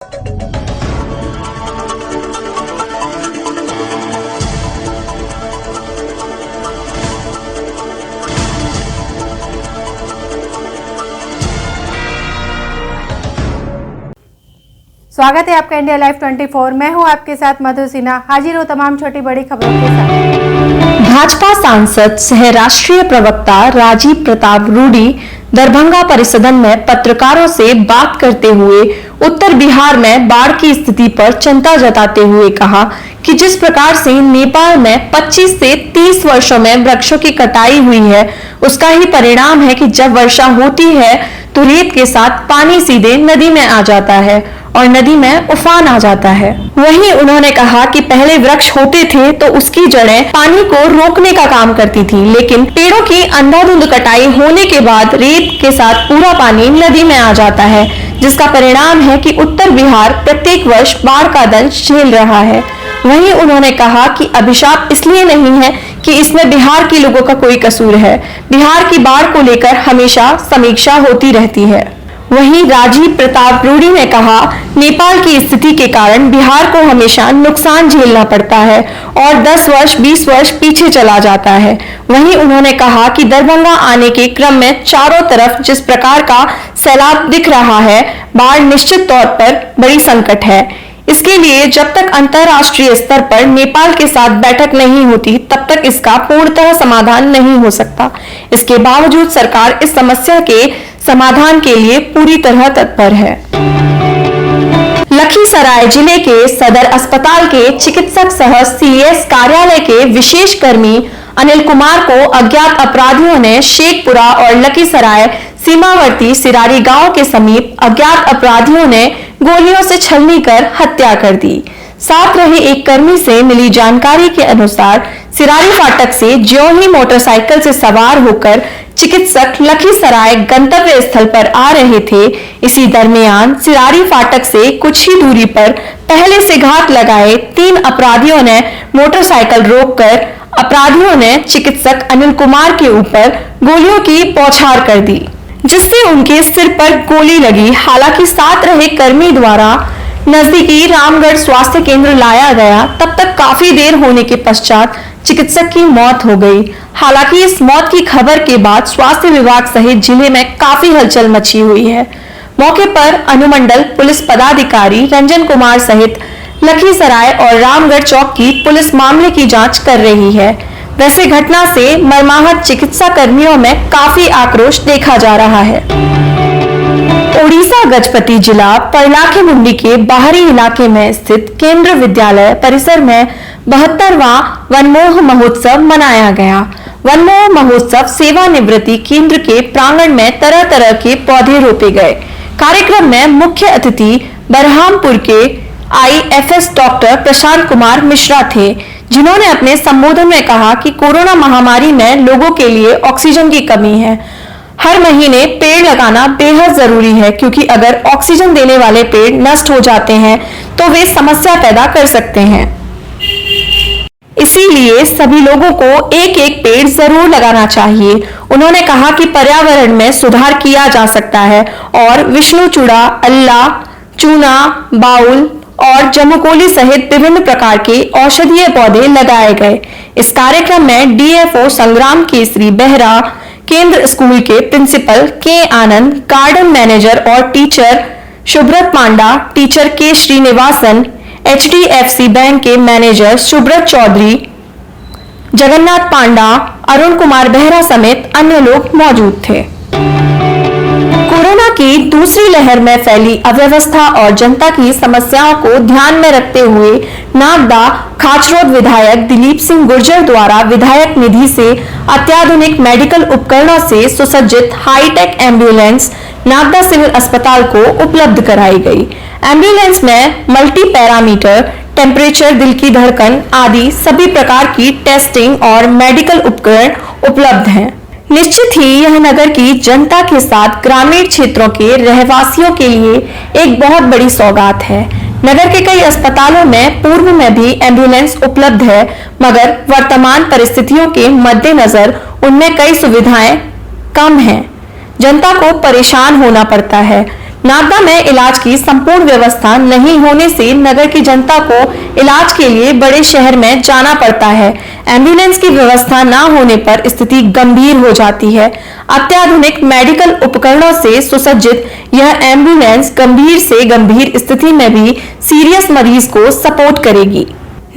स्वागत है आपका इंडिया लाइव 24। मैं हूं आपके साथ मधु सिन्हा। हाजिर हूं तमाम छोटी बड़ी खबरों के साथ। भाजपा सांसद सह राष्ट्रीय प्रवक्ता राजीव प्रताप रूडी दरभंगा परिसदन में पत्रकारों से बात करते हुए उत्तर बिहार में बाढ़ की स्थिति पर चिंता जताते हुए कहा कि जिस प्रकार से नेपाल में 25 से 30 वर्षों में वृक्षों की कटाई हुई है, उसका ही परिणाम है कि जब वर्षा होती है तो रेत के साथ पानी सीधे नदी में आ जाता है और नदी में उफान आ जाता है। वहीं उन्होंने कहा कि पहले वृक्ष होते थे तो उसकी जड़ें पानी को रोकने का काम करती थी, लेकिन पेड़ों की अंधाधुंध कटाई होने के बाद रेत के साथ पूरा पानी नदी में आ जाता है, जिसका परिणाम है कि उत्तर बिहार प्रत्येक वर्ष बाढ़ का दंश झेल रहा है। वहीं उन्होंने कहा कि अभिशाप इसलिए नहीं है कि इसमें बिहार के लोगों का कोई कसूर है। बिहार की बाढ़ को लेकर हमेशा समीक्षा होती रहती है। वहीं राजीव प्रताप रूडी ने कहा, नेपाल की स्थिति के कारण बिहार को हमेशा नुकसान झेलना पड़ता है और 10 वर्ष 20 वर्ष पीछे चला जाता है। वहीं उन्होंने कहा कि दरभंगा आने के क्रम में चारों तरफ जिस प्रकार का सैलाब दिख रहा है, बाढ़ निश्चित तौर पर बड़ी संकट है। इसके लिए जब तक अंतर्राष्ट्रीय स्तर पर नेपाल के साथ बैठक नहीं होती, तब तक इसका पूर्णतः समाधान नहीं हो सकता। इसके बावजूद सरकार इस समस्या के समाधान के लिए पूरी तरह तत्पर है। लखीसराय जिले के सदर अस्पताल के चिकित्सक सह सीएस कार्यालय के विशेष कर्मी अनिल कुमार को अज्ञात अपराधियों ने शेखपुरा और लखीसराय सीमावर्ती सिरारी गांव के समीप अज्ञात अपराधियों ने गोलियों से छलनी कर हत्या कर दी। साथ रहे एक कर्मी से मिली जानकारी के अनुसार सिरारी फाटक से ज्यों ही मोटरसाइकिल से सवार होकर चिकित्सक लखीसराय गंतव्य स्थल पर आ रहे थे, इसी दरमियान सिरारी फाटक से कुछ ही दूरी पर पहले से घात लगाए 3 अपराधियों ने मोटरसाइकिल रोककर अपराधियों ने चिकित्सक अनिल कुमार के ऊपर गोलियों की बौछार कर दी, जिससे उनके सिर पर गोली लगी। हालांकि साथ रहे कर्मी द्वारा नजदीकी रामगढ़ स्वास्थ्य केंद्र लाया गया, तब तक काफी देर होने के पश्चात चिकित्सक की मौत हो गई। हालांकि इस मौत की खबर के बाद स्वास्थ्य विभाग सहित जिले में काफी हलचल मची हुई है। मौके पर अनुमंडल पुलिस पदाधिकारी रंजन कुमार सहित लखीसराय और रामगढ़ चौक की पुलिस मामले की जांच कर रही है। वैसे घटना से मर्माहत चिकित्सा कर्मियों में काफी आक्रोश देखा जा रहा है। ओडिशा गजपति जिला परलाखे मुंडी के बाहरी इलाके में स्थित केंद्र विद्यालय परिसर में 72वां वनमोह महोत्सव मनाया गया। वनमोह महोत्सव सेवानिवृत्ति केंद्र के प्रांगण में तरह तरह के पौधे रोपे गए। कार्यक्रम में मुख्य अतिथि बरहामपुर के IFS डॉक्टर प्रशांत कुमार मिश्रा थे, जिन्होंने अपने संबोधन में कहा कि कोरोना महामारी में लोगों के लिए ऑक्सीजन की कमी है। हर महीने पेड़ लगाना बेहद जरूरी है, क्योंकि अगर ऑक्सीजन देने वाले पेड़ नष्ट हो जाते हैं तो वे समस्या पैदा कर सकते हैं। इसीलिए सभी लोगों को एक एक पेड़ जरूर लगाना चाहिए। उन्होंने कहा कि पर्यावरण में सुधार किया जा सकता है और विष्णुचूड़ा, अल्ला, चूना, बाउल और जमुकोली सहित विभिन्न प्रकार के औषधीय पौधे लगाए गए। इस कार्यक्रम में DFO संग्राम केसरी बेहरा, केंद्र स्कूल के प्रिंसिपल के आनंद, गार्डन मैनेजर और टीचर शुभ्रत पांडा, टीचर के श्रीनिवासन, HDFC बैंक के मैनेजर सुब्रत चौधरी, जगन्नाथ पांडा, अरुण कुमार बेहरा समेत अन्य लोग मौजूद थे। कोरोना की दूसरी लहर में फैली अव्यवस्था और जनता की समस्याओं को ध्यान में रखते हुए नागदा खाचरोद विधायक दिलीप सिंह गुर्जर द्वारा विधायक निधि से अत्याधुनिक मेडिकल उपकरणों से सुसज्जित हाईटेक एम्बुलेंस नागदा सिविल अस्पताल को उपलब्ध कराई गई। एम्बुलेंस में मल्टी पैरामीटर, टेम्परेचर, दिल की धड़कन आदि सभी प्रकार की टेस्टिंग और मेडिकल उपकरण उपलब्ध हैं। निश्चित ही यह नगर की जनता के साथ ग्रामीण क्षेत्रों के रहवासियों के लिए एक बहुत बड़ी सौगात है। नगर के कई अस्पतालों में पूर्व में भी एम्बुलेंस उपलब्ध है, मगर वर्तमान परिस्थितियों के मद्देनजर उनमें कई सुविधाएं कम हैं। जनता को परेशान होना पड़ता है। नागदा में इलाज की संपूर्ण व्यवस्था नहीं होने से नगर की जनता को इलाज के लिए बड़े शहर में जाना पड़ता है। एम्बुलेंस की व्यवस्था न होने पर स्थिति गंभीर हो जाती है। अत्याधुनिक मेडिकल उपकरणों से सुसज्जित यह एम्बुलेंस गंभीर से गंभीर स्थिति में भी सीरियस मरीज को सपोर्ट करेगी।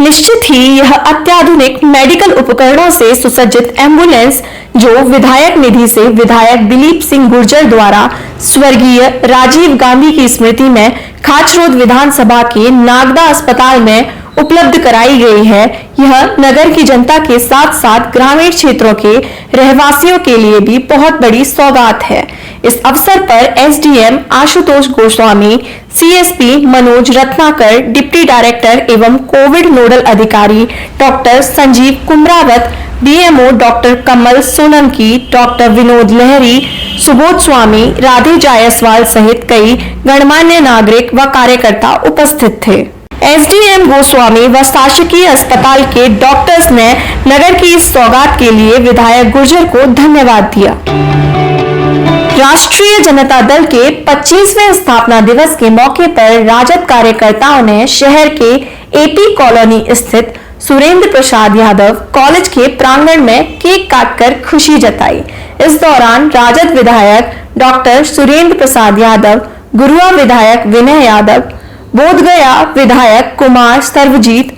निश्चित ही यह अत्याधुनिक मेडिकल उपकरणों से सुसज्जित एम्बुलेंस जो विधायक निधि से विधायक दिलीप सिंह गुर्जर द्वारा स्वर्गीय राजीव गांधी की स्मृति में खाचरोद विधानसभा के नागदा अस्पताल में उपलब्ध कराई गई है, यह नगर की जनता के साथ साथ ग्रामीण क्षेत्रों के रहवासियों के लिए भी बहुत बड़ी सौगात है। इस अवसर पर SDM Ashutosh Goswami, CSP Manoj Ratnakar, deputy director एवं कोविड नोडल अधिकारी doctor Sanjeev Kumrawat, DMO doctor Kamal Solanki, doctor Vinod Lahri, Subodh Swami, Radhe Jaiswal सहित कई गणमान्य नागरिक व कार्यकर्ता उपस्थित थे। एसडीएम गोस्वामी व शासकीय अस्पताल के डॉक्टर्स ने नगर की इस सौगात के लिए विधायक गुर्जर को धन्यवाद दिया। राष्ट्रीय जनता दल के 25वें स्थापना दिवस के मौके पर राजद कार्यकर्ताओं ने शहर के एपी कॉलोनी स्थित सुरेंद्र प्रसाद यादव कॉलेज के प्रांगण में केक काटकर खुशी जताई। इस दौरान राजद विधायक डॉक्टर सुरेंद्र प्रसाद यादव, गुरुआ विधायक विनय यादव, बोधगया विधायक कुमार सर्वजीत,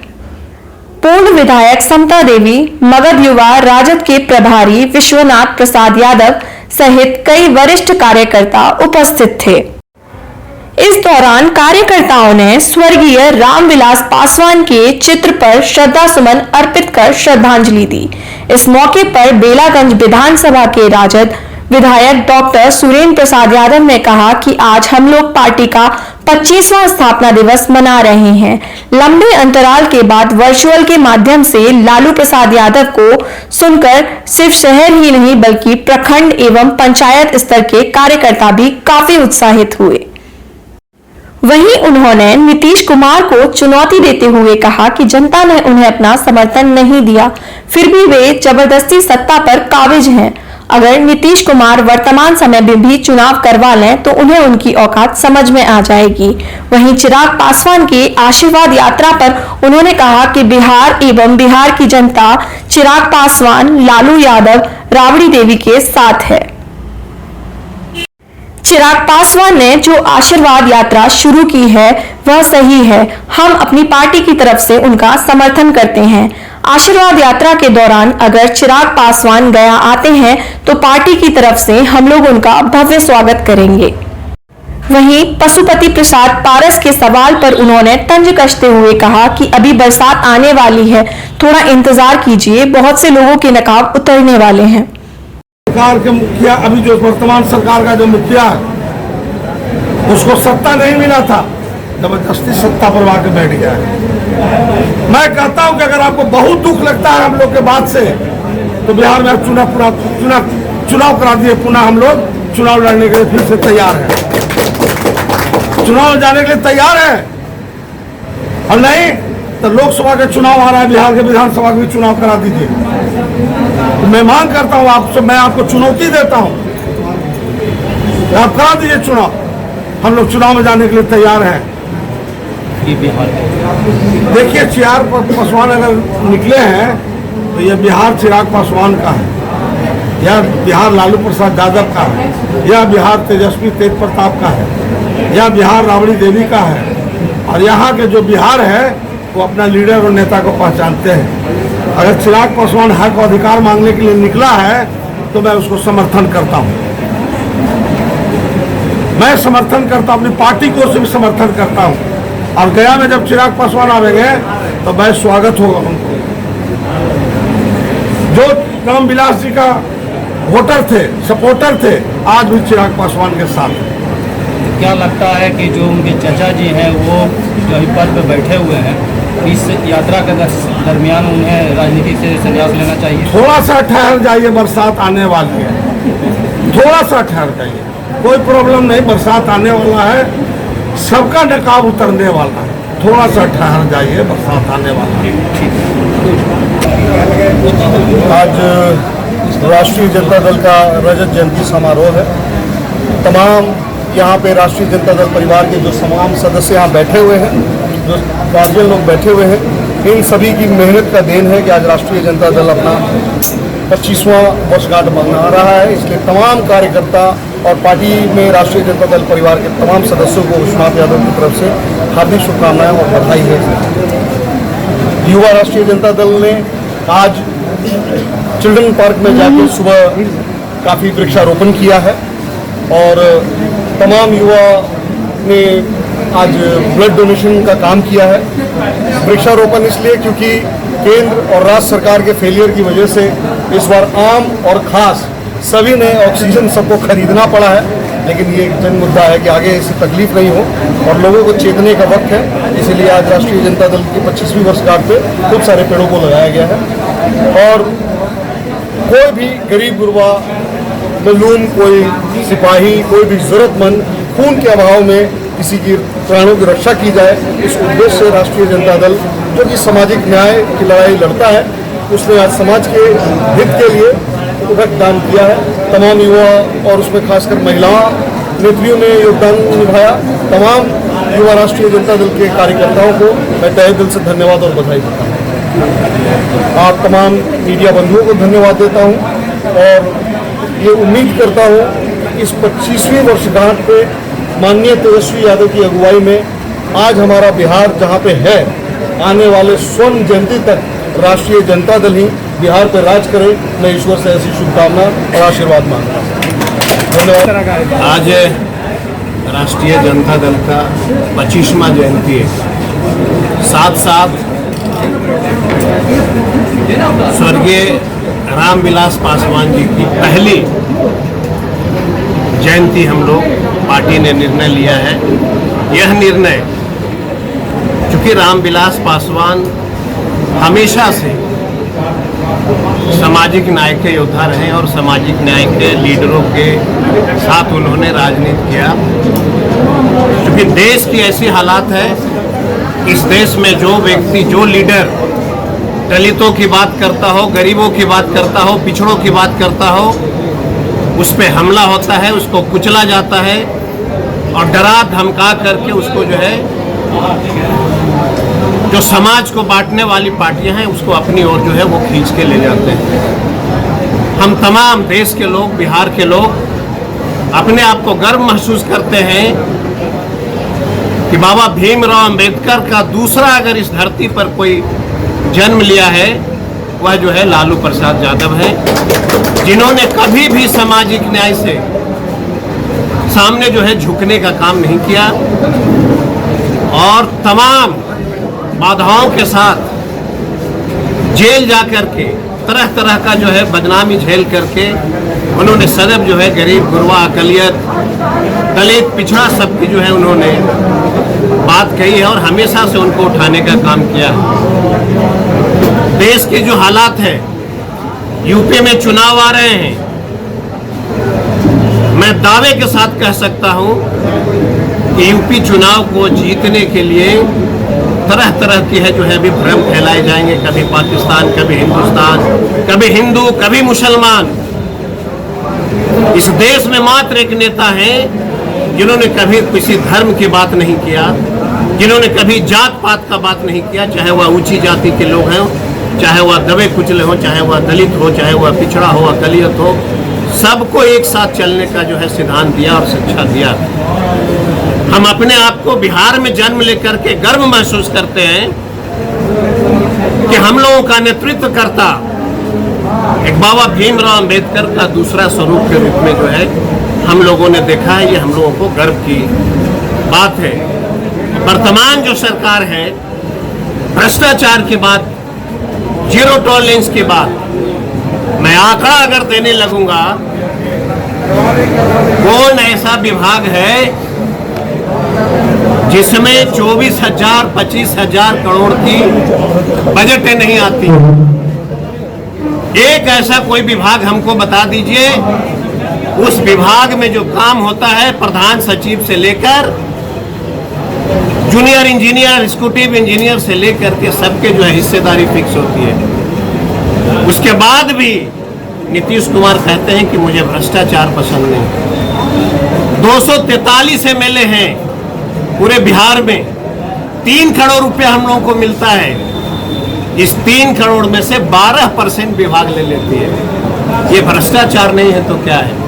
पूर्व विधायक समता देवी, मगध युवा राजद के प्रभारी विश्वनाथ प्रसाद यादव सहित कई वरिष्ठ कार्यकर्ता उपस्थित थे। इस दौरान कार्यकर्ताओं ने स्वर्गीय रामविलास पासवान के चित्र पर श्रद्धा सुमन अर्पित कर श्रद्धांजलि दी। इस मौके पर बेलागंज विधानसभा के राजद विधायक डॉक्टर सुरेंद्र प्रसाद यादव ने कहा कि आज हम लोग पार्टी का 25वां स्थापना दिवस मना रहे हैं। लंबे अंतराल के बाद वर्चुअल के माध्यम से लालू प्रसाद यादव को सुनकर सिर्फ शहर ही नहीं बल्कि प्रखंड एवं पंचायत स्तर के कार्यकर्ता भी काफी उत्साहित हुए। वहीं उन्होंने नीतीश कुमार को चुनौती देते हुए कहा कि जनता ने उन्हें अपना समर्थन नहीं दिया, फिर भी वे जबरदस्ती सत्ता पर काबिज हैं। अगर नीतीश कुमार वर्तमान समय में भी चुनाव करवा लें तो उन्हें उनकी औकात समझ में आ जाएगी। वहीं चिराग पासवान की आशीर्वाद यात्रा पर उन्होंने कहा कि बिहार एवं बिहार की जनता चिराग पासवान, लालू यादव, राबड़ी देवी के साथ है। चिराग पासवान ने जो आशीर्वाद यात्रा शुरू की है वह सही है। हम अपनी पार्टी की तरफ से उनका समर्थन करते हैं। आशीर्वाद यात्रा के दौरान अगर चिराग पासवान गया आते हैं तो पार्टी की तरफ से हम लोग उनका भव्य स्वागत करेंगे। वहीं पशुपति प्रसाद पारस के सवाल पर उन्होंने तंज कसते हुए कहा कि अभी बरसात आने वाली है, थोड़ा इंतजार कीजिए, बहुत से लोगों के नकाब उतरने वाले हैं। सरकार के मुखिया, अभी जो वर्तमान सरकार का जो मुखिया है उसको सत्ता नहीं मिला था, जबरदस्ती सत्ता पर आके बैठ गया है। मैं कहता हूं कि अगर आपको बहुत दुख लगता है हम लोग के बाद से तो बिहार में आप चुनाव करा दिए, पुनः हम लोग चुनाव लड़ने के लिए फिर से तैयार हैं, चुनाव जाने के लिए तैयार है। और नहीं तो लोकसभा के चुनाव आ रहा है, बिहार के विधानसभा के भी चुनाव करा दीजिए। तो मैं मांग करता हूं आपसे, मैं आपको चुनौती देता हूं, आप करा दीजिए चुनाव, हम लोग चुनाव में जाने के लिए तैयार हैं। देखिए चिराग पासवान अगर निकले हैं तो ये बिहार चिराग पासवान का है, या बिहार लालू प्रसाद यादव का है, या बिहार तेजस्वी तेज प्रताप का है, या बिहार राबड़ी देवी का है। और यहाँ के जो बिहार है वो अपना लीडर और नेता को पहचानते हैं। अगर चिराग पासवान हक और अधिकार मांगने के लिए निकला है तो मैं उसको समर्थन करता हूँ, मैं समर्थन करता हूँ, अपनी पार्टी को भी समर्थन करता हूँ। और गया में जब चिराग पासवान आवेंगे तो मैं स्वागत होगा उनको। जो रामविलास जी का वोटर थे, सपोर्टर थे, आज भी चिराग पासवान के साथ हैं। क्या लगता है कि जो उनके चाचा जी हैं वो जो अभी पद पर बैठे हुए हैं, इस यात्रा के दरमियान उन्हें राजनीति से संन्यास लेना चाहिए? थोड़ा सा ठहर जाइए, बरसात आने वाली है, थोड़ा सा ठहर जाइए, कोई प्रॉब्लम नहीं, बरसात आने वाला है, सबका नकाब उतरने वाला है, थोड़ा सा ठहर जाइए, बरसात आने वाला है। आज राष्ट्रीय जनता दल का रजत जयंती समारोह है। तमाम यहाँ पे राष्ट्रीय जनता दल परिवार के जो तमाम सदस्य यहाँ बैठे हुए हैं, जो गार्जियन लोग बैठे हुए हैं, इन सभी की मेहनत का देन है कि आज राष्ट्रीय जनता दल अपना 25वां वर्षगांठ मना रहा है। इसलिए तमाम कार्यकर्ता और पार्टी में राष्ट्रीय जनता दल परिवार के तमाम सदस्यों को विश्वनाथ यादव की तरफ से हार्दिक शुभकामनाएं और बधाई है। युवा राष्ट्रीय जनता दल ने आज चिल्ड्रन पार्क में जाकर सुबह काफ़ी वृक्षारोपण किया है और तमाम युवा ने आज ब्लड डोनेशन का काम किया है। वृक्षारोपण इसलिए क्योंकि केंद्र और राज्य सरकार के फेलियर की वजह से इस बार आम और खास सभी ने ऑक्सीजन सबको खरीदना पड़ा है, लेकिन ये एक जन मुद्दा है कि आगे इससे तकलीफ नहीं हो और लोगों को चेतने का वक्त है। इसीलिए आज राष्ट्रीय जनता दल की 25वीं वर्षगांठ पे खूब सारे पेड़ों को लगाया गया है और कोई भी गरीब गुरबा, मजलूम, कोई सिपाही, कोई भी जरूरतमंद खून के अभाव में किसी की प्राणों की रक्षा की जाए, इस उद्देश्य से राष्ट्रीय जनता दल जो कि सामाजिक न्याय की लड़ाई लड़ता है, उसने आज समाज के हित के लिए रक्तदान किया है। तमाम युवा और उसमें खासकर महिला नेत्रियों ने योगदान निभाया। तमाम युवा राष्ट्रीय जनता दल के कार्यकर्ताओं को मैं तहे दिल से धन्यवाद और बधाई देता हूँ। आप तमाम मीडिया बंधुओं को धन्यवाद देता हूँ और ये उम्मीद करता हूँ कि इस 25वीं वर्षगांठ पे माननीय तेजस्वी यादव की अगुवाई में आज हमारा बिहार जहाँ पे है, आने वाले स्वर्ण जयंती तक राष्ट्रीय जनता दल ही बिहार पर राज करे। मैं ईश्वर से ऐसी शुभकामना और आशीर्वाद मांगता हूँ। धन्यवाद। आज राष्ट्रीय जनता दल का 25वां जयंती है। साथ साथ स्वर्गीय रामविलास पासवान जी की पहली जयंती हम लोग पार्टी ने निर्णय लिया है। यह निर्णय चूँकि रामविलास पासवान हमेशा से सामाजिक न्याय के योद्धा रहे और सामाजिक न्याय के लीडरों के साथ उन्होंने राजनीति किया। क्योंकि देश की ऐसी हालात है, इस देश में जो व्यक्ति, जो लीडर दलितों की बात करता हो, गरीबों की बात करता हो, पिछड़ों की बात करता हो, उस पर हमला होता है, उसको कुचला जाता है और डरा धमका करके उसको जो है, जो समाज को बांटने वाली पार्टियां हैं, उसको अपनी ओर जो है वो खींच के ले जाते हैं। हम तमाम देश के लोग, बिहार के लोग अपने आप को गर्व महसूस करते हैं कि बाबा भीमराव अंबेडकर का दूसरा अगर इस धरती पर कोई जन्म लिया है, वह जो है लालू प्रसाद यादव है, जिन्होंने कभी भी सामाजिक न्याय से सामने जो है झुकने का काम नहीं किया और तमाम बाधाओं के साथ जेल जा करके तरह तरह का जो है बदनामी झेल करके उन्होंने सदैव जो है गरीब गुरबा, अकलियत, दलित, पिछड़ा सबकी जो है उन्होंने बात कही है और हमेशा से उनको उठाने का काम किया है। देश के जो हालात है, यूपी में चुनाव आ रहे हैं, मैं दावे के साथ कह सकता हूं कि यूपी चुनाव को जीतने के लिए तरह तरह की है जो है अभी भ्रम फैलाए जाएंगे, कभी पाकिस्तान, कभी हिंदुस्तान, कभी हिंदू, कभी मुसलमान। इस देश में मात्र एक नेता है जिन्होंने कभी किसी धर्म की बात नहीं किया, जिन्होंने कभी जात पात का बात नहीं किया, चाहे वह ऊंची जाति के लोग हैं, चाहे वह दबे कुचले हो, चाहे वह दलित हो, चाहे वह पिछड़ा हो, अकलियत हो, सबको एक साथ चलने का जो है सिद्धांत दिया और शिक्षा दिया। हम अपने आप को बिहार में जन्म लेकर के गर्व महसूस करते हैं कि हम लोगों का नेतृत्व करता एक बाबा भीमराव अंबेडकर का दूसरा स्वरूप के रूप में जो है हम लोगों ने देखा है। ये हम लोगों को गर्व की बात है। वर्तमान जो सरकार है, भ्रष्टाचार की बात, जीरो टॉलरेंस की बात, मैं आंकड़ा अगर देने लगूंगा, कौन ऐसा विभाग है जिसमें 24,000, 25,000 करोड़ की बजटें नहीं आती? एक ऐसा कोई विभाग हमको बता दीजिए, उस विभाग में जो काम होता है प्रधान सचिव से लेकर जूनियर इंजीनियर, एग्जीक्यूटिव इंजीनियर से लेकर के सबके जो है हिस्सेदारी फिक्स होती है। उसके बाद भी नीतीश कुमार कहते हैं कि मुझे भ्रष्टाचार पसंद नहीं। 243 MLA हैं पूरे बिहार में, 3 करोड़ रुपया हम लोगों को मिलता है। इस 3 करोड़ में से 12% विभाग ले लेती है। ये भ्रष्टाचार नहीं है तो क्या है?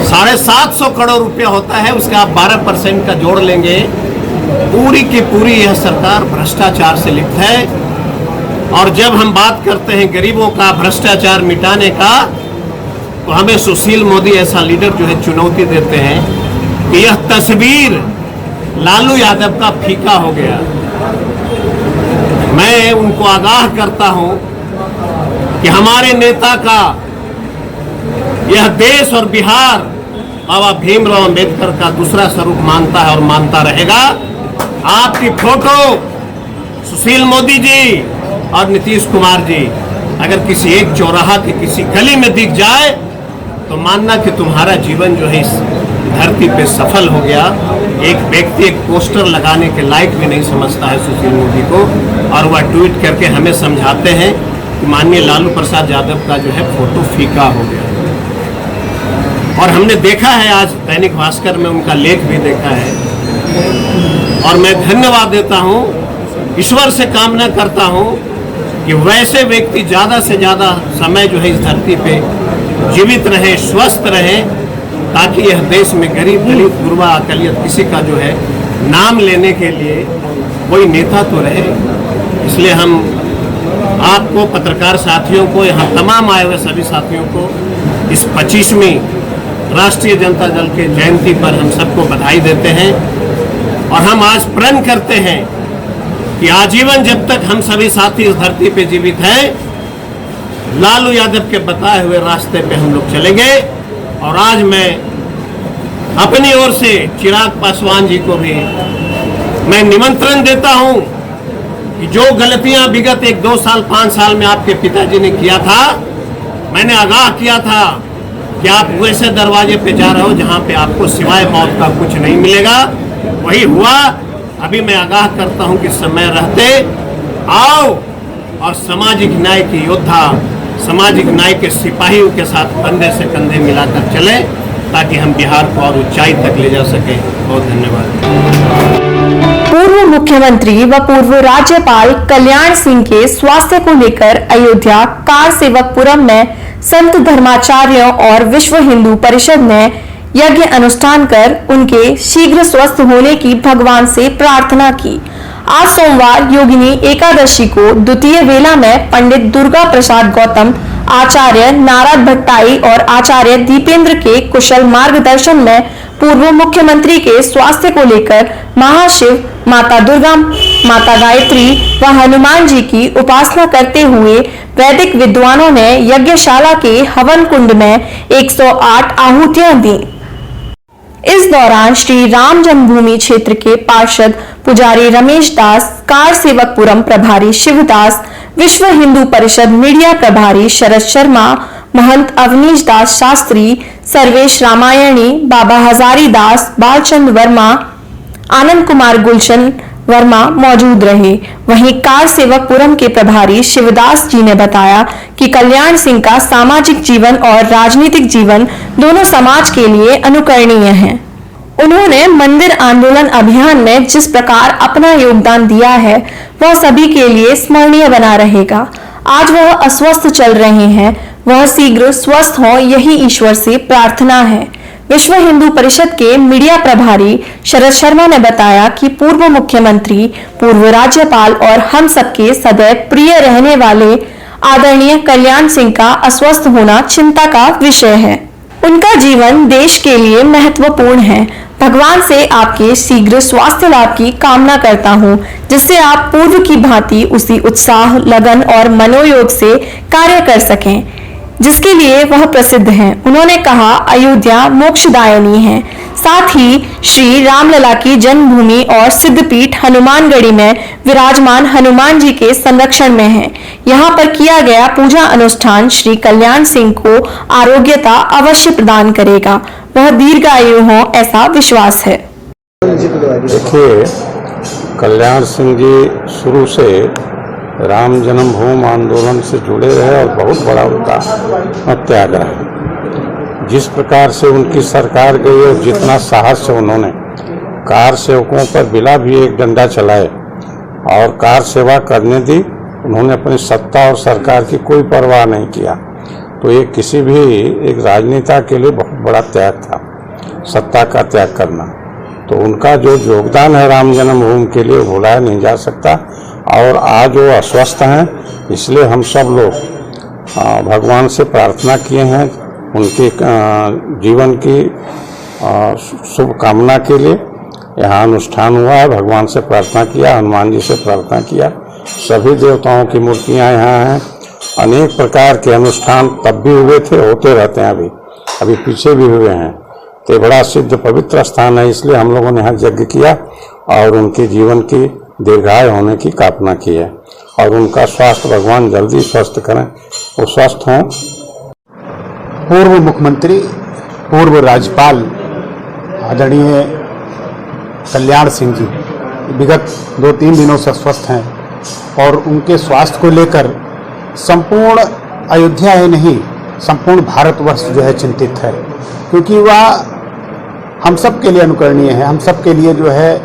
750 करोड़ रुपया होता है, उसका आप 12% का जोड़ लेंगे। पूरी की पूरी यह सरकार भ्रष्टाचार से लिप्त है। और जब हम बात करते हैं गरीबों का भ्रष्टाचार मिटाने का, तो हमें सुशील मोदी ऐसा लीडर जो है चुनौती देते हैं कि यह तस्वीर लालू यादव का फीका हो गया। मैं उनको आगाह करता हूं कि हमारे नेता का यह देश और बिहार बाबा भीमराव अंबेडकर का दूसरा स्वरूप मानता है और मानता रहेगा। आपकी फोटो सुशील मोदी जी और नीतीश कुमार जी अगर किसी एक चौराहा के किसी गली में दिख जाए तो मानना कि तुम्हारा जीवन जो है इस धरती पे सफल हो गया। एक व्यक्ति एक पोस्टर लगाने के लायक भी नहीं समझता है सुशील मोदी को, और वह ट्वीट करके हमें समझाते हैं कि माननीय लालू प्रसाद यादव का जो है फोटो फीका हो गया। और हमने देखा है, आज दैनिक भास्कर में उनका लेख भी देखा है, और मैं धन्यवाद देता हूं, ईश्वर से कामना करता हूं कि वैसे व्यक्ति ज़्यादा से ज़्यादा समय जो है इस धरती पे जीवित रहे, स्वस्थ रहे, ताकि यह देश में गरीब दलित गुरबा अकलियत किसी का जो है नाम लेने के लिए कोई नेता तो रहे। इसलिए हम आपको, पत्रकार साथियों को, यहाँ तमाम आए हुए सभी साथियों को इस 25वीं राष्ट्रीय जनता दल के जयंती पर हम सबको बधाई देते हैं। और हम आज प्रण करते हैं कि आजीवन जब तक हम सभी साथी इस धरती पे जीवित हैं, लालू यादव के बताए हुए रास्ते पे हम लोग चलेंगे। और आज मैं अपनी ओर से चिराग पासवान जी को भी मैं निमंत्रण देता हूं कि जो गलतियां विगत 1-2 साल 5 साल में आपके पिताजी ने किया था, मैंने आगाह किया था कि आप वैसे दरवाजे पे जा रहे हो जहां पे आपको सिवाय मौत का कुछ नहीं मिलेगा। वही हुआ। अभी मैं आगाह करता हूं कि समय रहते आओ और सामाजिक न्याय की योद्धा, सामाजिक न्याय के सिपाहियों के साथ कंधे से कंधे मिलाकर चले, ताकि हम बिहार को और ऊंचाई तक ले जा सकें। बहुत धन्यवाद। पूर्व मुख्यमंत्री व पूर्व राज्यपाल कल्याण सिंह के स्वास्थ्य को लेकर अयोध्या कार सेवकपुरम में संत धर्माचार्यों और विश्व हिंदू परिषद ने यज्ञ अनुष्ठान कर उनके शीघ्र स्वस्थ होने की भगवान से प्रार्थना की। आज सोमवार योगिनी एकादशी को द्वितीय वेला में पंडित दुर्गा प्रसाद गौतम, आचार्य नारद भट्टाई और आचार्य दीपेंद्र के कुशल मार्गदर्शन में पूर्व मुख्यमंत्री के स्वास्थ्य को लेकर महाशिव, माता दुर्गा, माता गायत्री व हनुमान जी की उपासना करते हुए वैदिक विद्वानों ने यज्ञशाला के हवन कुंड में 108 आहुतियां दी। इस दौरान श्री राम जन्मभूमि क्षेत्र के पार्षद पुजारी रमेश दास, कार सेवकपुरम प्रभारी शिवदास, विश्व हिंदू परिषद मीडिया प्रभारी शरद शर्मा, महंत अवनीश दास शास्त्री, सर्वेश रामायणी, बाबा हजारी दास, बालचंद वर्मा, आनंद कुमार गुलशन वर्मा मौजूद रहे। वहीं कार सेवकपुरम के प्रभारी शिवदास जी ने बताया कि कल्याण सिंह का सामाजिक जीवन और राजनीतिक जीवन दोनों समाज के लिए अनुकरणीय है। उन्होंने मंदिर आंदोलन अभियान में जिस प्रकार अपना योगदान दिया है वह सभी के लिए स्मरणीय बना रहेगा। आज वह अस्वस्थ चल रहे हैं, वह शीघ्र स्वस्थ हों, यही ईश्वर से प्रार्थना है। विश्व हिंदू परिषद के मीडिया प्रभारी शरद शर्मा ने बताया कि पूर्व मुख्यमंत्री, पूर्व राज्यपाल और हम सबके सदैव प्रिय रहने वाले आदरणीय कल्याण सिंह का अस्वस्थ होना चिंता का विषय है। उनका जीवन देश के लिए महत्वपूर्ण है। भगवान से आपके शीघ्र स्वास्थ्य लाभ की कामना करता हूँ, जिससे आप पूर्व की भांति उसी उत्साह, लगन और मनोयोग से कार्य कर सकें जिसके लिए वह प्रसिद्ध हैं। उन्होंने कहा, अयोध्या मोक्षदायिनी है, साथ ही श्री रामलला की जन्मभूमि और सिद्धपीठ हनुमानगढ़ी में विराजमान हनुमान जी के संरक्षण में है। यहाँ पर किया गया पूजा अनुष्ठान श्री कल्याण सिंह को आरोग्यता अवश्य प्रदान करेगा। वह दीर्घायु हो, ऐसा विश्वास है। देखिए, कल्याण सिंह जी शुरू से राम जन्मभूमि आंदोलन से जुड़े रहे और बहुत बड़ा उनका त्याग रहा। जिस प्रकार से उनकी सरकार गई और जितना साहस से उन्होंने कार सेवकों पर बिला भी एक डंडा चलाए और कार सेवा करने दी, उन्होंने अपनी सत्ता और सरकार की कोई परवाह नहीं किया। तो ये किसी भी एक राजनेता के लिए बहुत बड़ा त्याग था, सत्ता का त्याग करना। तो उनका जो योगदान है राम जन्मभूमि के लिए भुलाया नहीं जा सकता। और आज वो अस्वस्थ हैं, इसलिए हम सब लोग भगवान से प्रार्थना किए हैं उनके जीवन की शुभकामना के लिए। यहाँ अनुष्ठान हुआ है, भगवान से प्रार्थना किया, हनुमान जी से प्रार्थना किया, सभी देवताओं की मूर्तियाँ यहाँ हैं। अनेक प्रकार के अनुष्ठान तब भी हुए थे, होते रहते हैं, अभी पीछे भी हुए हैं। तो बड़ा सिद्ध पवित्र स्थान है, इसलिए हम लोगों ने यहाँ यज्ञ किया और उनके जीवन की दीर्घायु होने की कामना की है और उनका स्वास्थ्य भगवान जल्दी स्वस्थ करें, वो स्वस्थ हों। पूर्व मुख्यमंत्री, पूर्व राज्यपाल आदरणीय कल्याण सिंह जी विगत 2-3 दिनों से अस्वस्थ हैं और उनके स्वास्थ्य को लेकर संपूर्ण अयोध्या ही नहीं, संपूर्ण भारतवर्ष जो है चिंतित है, क्योंकि वह हम सब के लिए अनुकरणीय है। हम सब के लिए जो है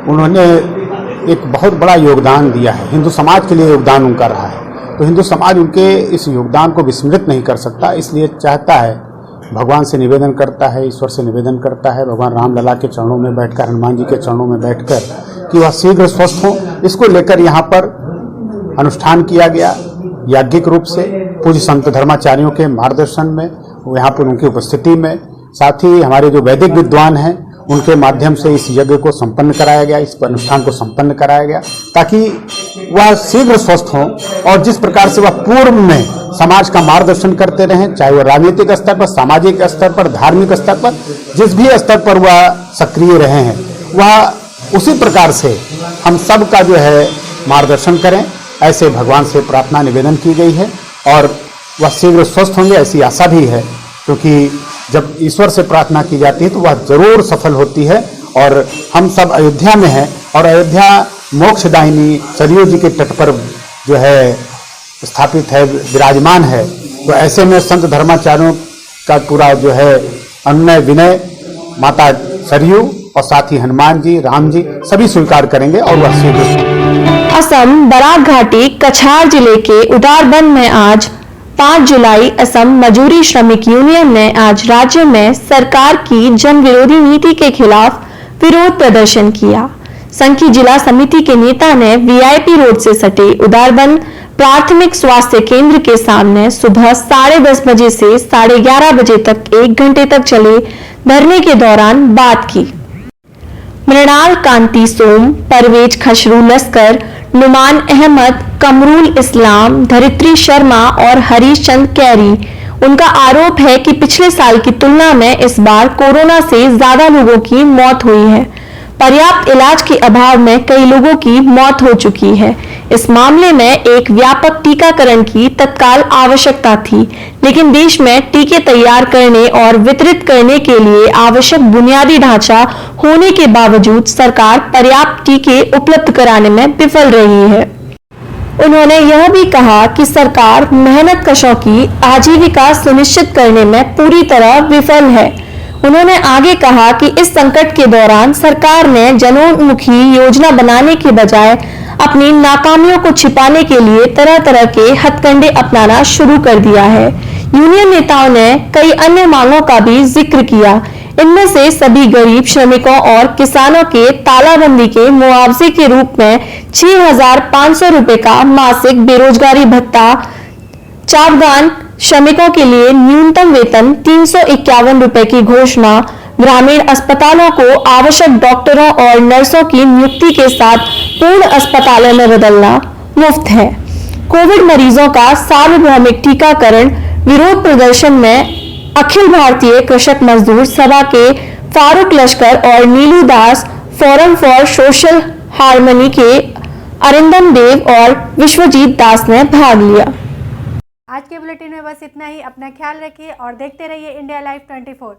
उन्होंने एक बहुत बड़ा योगदान दिया है, हिंदू समाज के लिए योगदान उनका रहा है। तो हिंदू समाज उनके इस योगदान को विस्मृत नहीं कर सकता, इसलिए चाहता है, भगवान से निवेदन करता है, ईश्वर से निवेदन करता है, भगवान रामलला के चरणों में बैठकर, हनुमान जी के चरणों में बैठकर कि वह शीघ्र स्वस्थ हों। इसको लेकर यहाँ पर अनुष्ठान किया गया याज्ञिक रूप से पूज्य संत धर्माचार्यों के मार्गदर्शन में, यहाँ पर उनकी उपस्थिति में, साथ ही हमारे जो वैदिक विद्वान हैं उनके माध्यम से इस यज्ञ को संपन्न कराया गया, इस अनुष्ठान को संपन्न कराया गया, ताकि वह शीघ्र स्वस्थ हों और जिस प्रकार से वह पूर्व में समाज का मार्गदर्शन करते रहें, चाहे वह राजनीतिक स्तर पर, सामाजिक स्तर पर, धार्मिक स्तर पर, जिस भी स्तर पर वह सक्रिय रहे हैं, वह उसी प्रकार से हम सब का जो है मार्गदर्शन करें, ऐसे भगवान से प्रार्थना निवेदन की गई है और वह शीघ्र स्वस्थ होंगे ऐसी आशा भी है, क्योंकि जब ईश्वर से प्रार्थना की जाती है तो वह जरूर सफल होती है। और हम सब अयोध्या में हैं और अयोध्या मोक्षदायिनी सरयू जी के तट पर जो है स्थापित है, विराजमान है। तो ऐसे में संत धर्माचार्यों का पूरा जो है अनुनय विनय माता सरयू और साथ ही हनुमान जी, राम जी सभी स्वीकार करेंगे और वह शीघ्र। असम बराक घाटी कछार जिले के उदारबंद में आज 5 जुलाई असम मजूरी श्रमिक यूनियन ने आज राज्य में सरकार की जन विरोधी नीति के खिलाफ विरोध प्रदर्शन किया। संघ की जिला समिति के नेता ने वीआईपी रोड से सटे उदारबंद प्राथमिक स्वास्थ्य केंद्र के सामने सुबह 10:30 बजे से 11:30 बजे तक 1 घंटे तक चले धरने के दौरान बात की। मृणाल कांति सोम, परवेज खशरू लस्कर, नुमान अहमद, कमरुल इस्लाम, धरित्री शर्मा और हरीश चंद कैरी, उनका आरोप है कि पिछले साल की तुलना में इस बार कोरोना से ज्यादा लोगों की मौत हुई है। पर्याप्त इलाज के अभाव में कई लोगों की मौत हो चुकी है। इस मामले में एक व्यापक टीकाकरण की तत्काल आवश्यकता थी, लेकिन देश में टीके तैयार करने और वितरित करने के लिए आवश्यक बुनियादी ढांचा होने के बावजूद सरकार पर्याप्त टीके उपलब्ध कराने में विफल रही है। उन्होंने यह भी कहा कि सरकार मेहनत कशों की आजीविका सुनिश्चित करने में पूरी तरह विफल है। उन्होंने आगे कहा कि इस संकट के दौरान सरकार ने जनोन्मुखी योजना बनाने के बजाय अपनी नाकामियों को छिपाने के लिए तरह तरह के हथकंडे अपनाना शुरू कर दिया है। यूनियन नेताओं ने कई अन्य मांगों का भी जिक्र किया। इनमें से सभी गरीब श्रमिकों और किसानों के तालाबंदी के मुआवजे के रूप में 6,500 रुपए का मासिक बेरोजगारी भत्ता, चावगान श्रमिकों के लिए न्यूनतम वेतन 351 रुपए की घोषणा, ग्रामीण अस्पतालों को आवश्यक डॉक्टरों और नर्सों की नियुक्ति के साथ पूर्ण अस्पतालों में बदलना मुफ्त है। कोविड मरीजों का सार्वभौमिक टीकाकरण। विरोध प्रदर्शन में अखिल भारतीय कृषक मजदूर सभा के फारूक लश्कर और नीलू दास, फोरम फॉर सोशल हार्मनी के अरिंदम देव और विश्वजीत दास ने भाग लिया। आज के बुलेटिन में बस इतना ही। अपना ख्याल रखिए और देखते रहिए इंडिया लाइव 24।